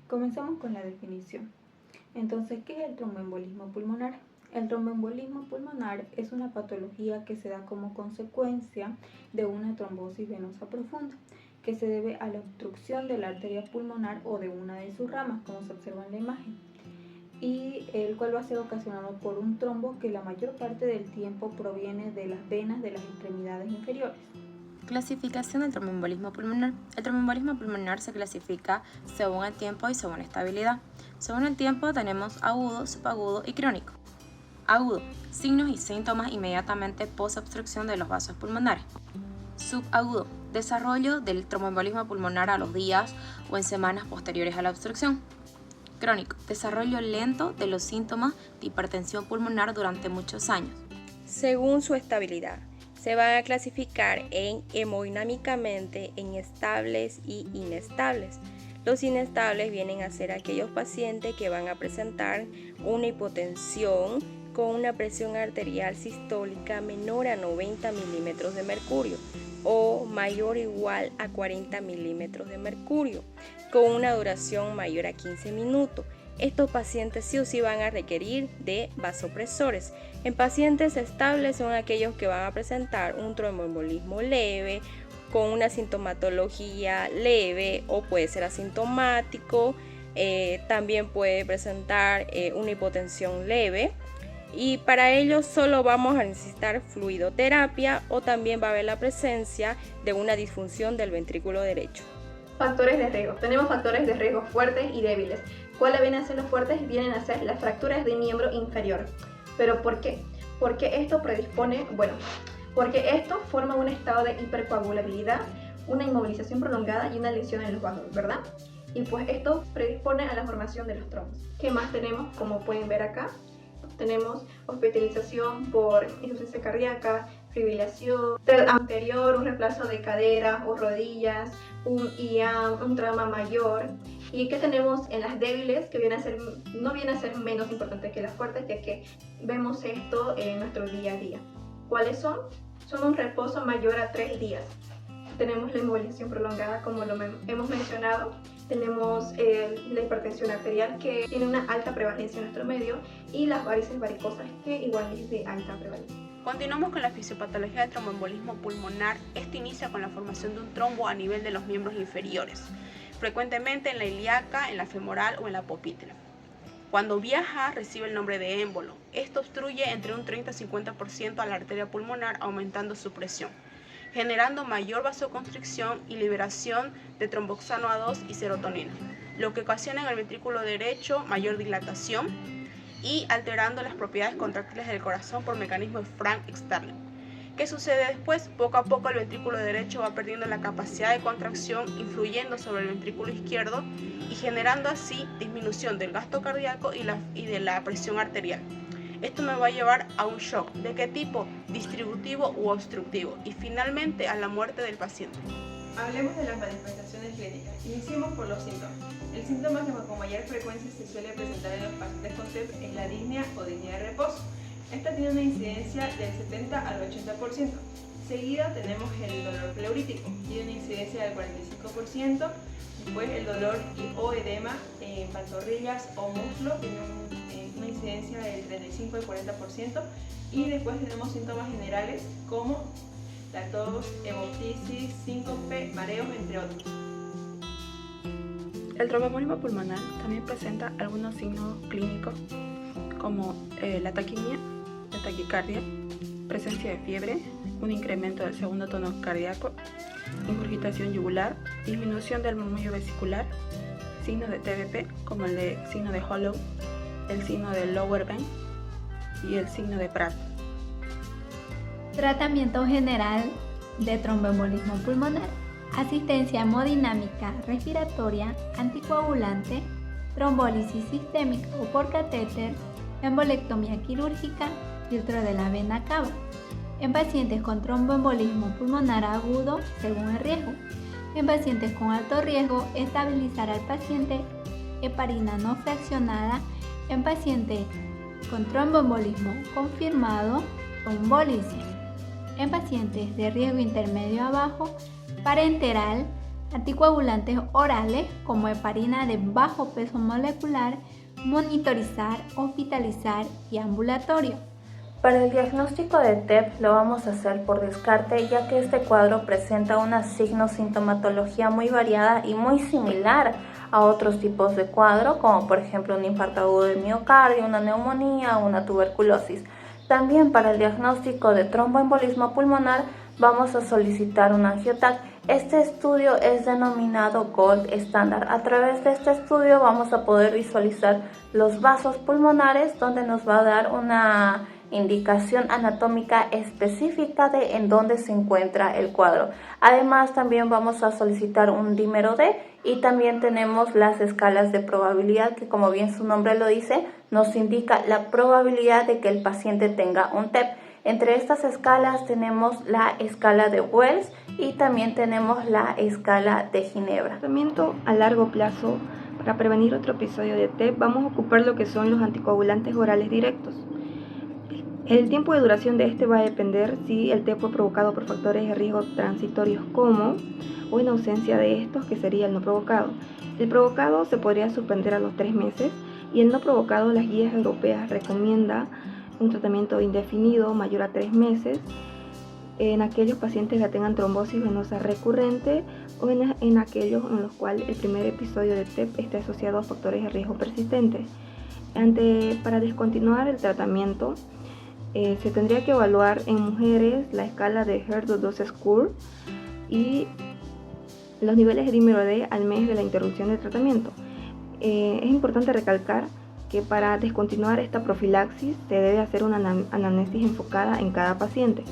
Comenzamos con la definición. Entonces, ¿qué es el tromboembolismo pulmonar? El tromboembolismo pulmonar es una patología que se da como consecuencia de una trombosis venosa profunda, que se debe a la obstrucción de la arteria pulmonar o de una de sus ramas, como se observa en la imagen, y el cual va a ser ocasionado por un trombo que la mayor parte del tiempo proviene de las venas de las extremidades inferiores. Clasificación del tromboembolismo pulmonar. El tromboembolismo pulmonar se clasifica según el tiempo y según la estabilidad. Según el tiempo tenemos agudo, subagudo y crónico. Agudo, signos y síntomas inmediatamente post-obstrucción de los vasos pulmonares. Subagudo, desarrollo del tromboembolismo pulmonar a los días o en semanas posteriores a la obstrucción. Crónico, desarrollo lento de los síntomas de hipertensión pulmonar durante muchos años. Según su estabilidad, se van a clasificar hemodinámicamente en estables y inestables. Los inestables vienen a ser aquellos pacientes que van a presentar una hipotensión con una presión arterial sistólica menor a 90 milímetros de mercurio o mayor o igual a 40 milímetros de mercurio, con una duración mayor a 15 minutos. Estos pacientes sí o sí van a requerir de vasopresores. En pacientes estables son aquellos que van a presentar un tromboembolismo leve, con una sintomatología leve o puede ser asintomático. También puede presentar una hipotensión leve. Y para ello solo vamos a necesitar fluidoterapia o también va a haber la presencia de una disfunción del ventrículo derecho. Factores de riesgo. Tenemos factores de riesgo fuertes y débiles. ¿Cuáles vienen a ser los fuertes? Vienen a ser las fracturas de miembro inferior. ¿Pero por qué? Porque esto porque esto forma un estado de hipercoagulabilidad, una inmovilización prolongada y una lesión en los vasos, ¿verdad? Y pues esto predispone a la formación de los trombos. ¿Qué más tenemos? Como pueden ver acá, tenemos hospitalización por insuficiencia cardíaca, fibrilación anterior, un reemplazo de cadera o rodillas, un IAM, un trauma mayor. ¿Y qué tenemos en las débiles? Que no viene a ser menos importante que las fuertes, ya que vemos esto en nuestro día a día. ¿Cuáles son? Son un reposo mayor a 3 días. Tenemos la inmovilización prolongada, como lo hemos mencionado. Tenemos la hipertensión arterial, que tiene una alta prevalencia en nuestro medio, y las varices varicosas, que igual es de alta prevalencia. Continuamos con la fisiopatología del tromboembolismo pulmonar. Este inicia con la formación de un trombo a nivel de los miembros inferiores, frecuentemente en la ilíaca, en la femoral o en la poplitera. Cuando viaja, recibe el nombre de émbolo. Esto obstruye entre un 30 y 50% a la arteria pulmonar, aumentando su presión, generando mayor vasoconstricción y liberación de tromboxano A2 y serotonina, lo que ocasiona en el ventrículo derecho mayor dilatación y alterando las propiedades contráctiles del corazón por mecanismo de Frank-Starling. ¿Qué sucede después? Poco a poco el ventrículo derecho va perdiendo la capacidad de contracción, influyendo sobre el ventrículo izquierdo y generando así disminución del gasto cardíaco y de la presión arterial. Esto me va a llevar a un shock. ¿De qué tipo? Distributivo u obstructivo, y finalmente a la muerte del paciente. Hablemos de las manifestaciones clínicas. Iniciemos por los síntomas. El síntoma que con mayor frecuencia se suele presentar en los pacientes con TEP es la disnea o disnea de reposo. Esta tiene una incidencia del 70 al 80%. Seguido tenemos el dolor pleurítico, tiene una incidencia del 45%. Después el dolor o edema en pantorrillas o muslo tiene una incidencia del 35 al 40%. Y después tenemos síntomas generales como la tos, hemoptisis, síncope, mareos, entre otros. El tromboembolismo pulmonar también presenta algunos signos clínicos como la taquimia, la taquicardia, presencia de fiebre, un incremento del segundo tono cardíaco, ingurgitación yugular, disminución del murmullo vesicular, signos de TBP como el signo de Hollow, el signo de Lower Vein y el signo de Pratt. Tratamiento general de tromboembolismo pulmonar: asistencia hemodinámica respiratoria, anticoagulante, trombólisis sistémica o por catéter, embolectomía quirúrgica, filtro de la vena cava. En pacientes con tromboembolismo pulmonar agudo, según el riesgo. En pacientes con alto riesgo, estabilizar al paciente, heparina no fraccionada. En pacientes con tromboembolismo confirmado, trombólisis. En pacientes de riesgo intermedio a bajo, parenteral, anticoagulantes orales como heparina de bajo peso molecular, monitorizar, hospitalizar y ambulatorio. Para el diagnóstico de TEP lo vamos a hacer por descarte, ya que este cuadro presenta una signo-sintomatología muy variada y muy similar a otros tipos de cuadro, como por ejemplo un infarto agudo de miocardio, una neumonía o una tuberculosis. También para el diagnóstico de tromboembolismo pulmonar vamos a solicitar un angioTAC. Este estudio es denominado Gold Standard. A través de este estudio vamos a poder visualizar los vasos pulmonares, donde nos va a dar una indicación anatómica específica de en dónde se encuentra el cuadro. Además, también vamos a solicitar un dímero D y también tenemos las escalas de probabilidad que, como bien su nombre lo dice, nos indica la probabilidad de que el paciente tenga un TEP. Entre estas escalas tenemos la escala de Wells y también tenemos la escala de Ginebra. Tratamiento a largo plazo para prevenir otro episodio de TEP, vamos a ocupar lo que son los anticoagulantes orales directos. El tiempo de duración de este va a depender si el TEP fue provocado por factores de riesgo transitorios como o en ausencia de estos, que sería el no provocado. El provocado se podría suspender a los 3 meses y el no provocado, las guías europeas recomienda un tratamiento indefinido mayor a 3 meses en aquellos pacientes que tengan trombosis venosa recurrente o en aquellos en los cuales el primer episodio de TEP esté asociado a factores de riesgo persistentes. Para descontinuar el tratamiento, se tendría que evaluar en mujeres la escala de Herd-Dose Score y los niveles de dímero D al mes de la interrupción del tratamiento. Es importante recalcar que para descontinuar esta profilaxis se debe hacer una anamnesis enfocada en cada paciente.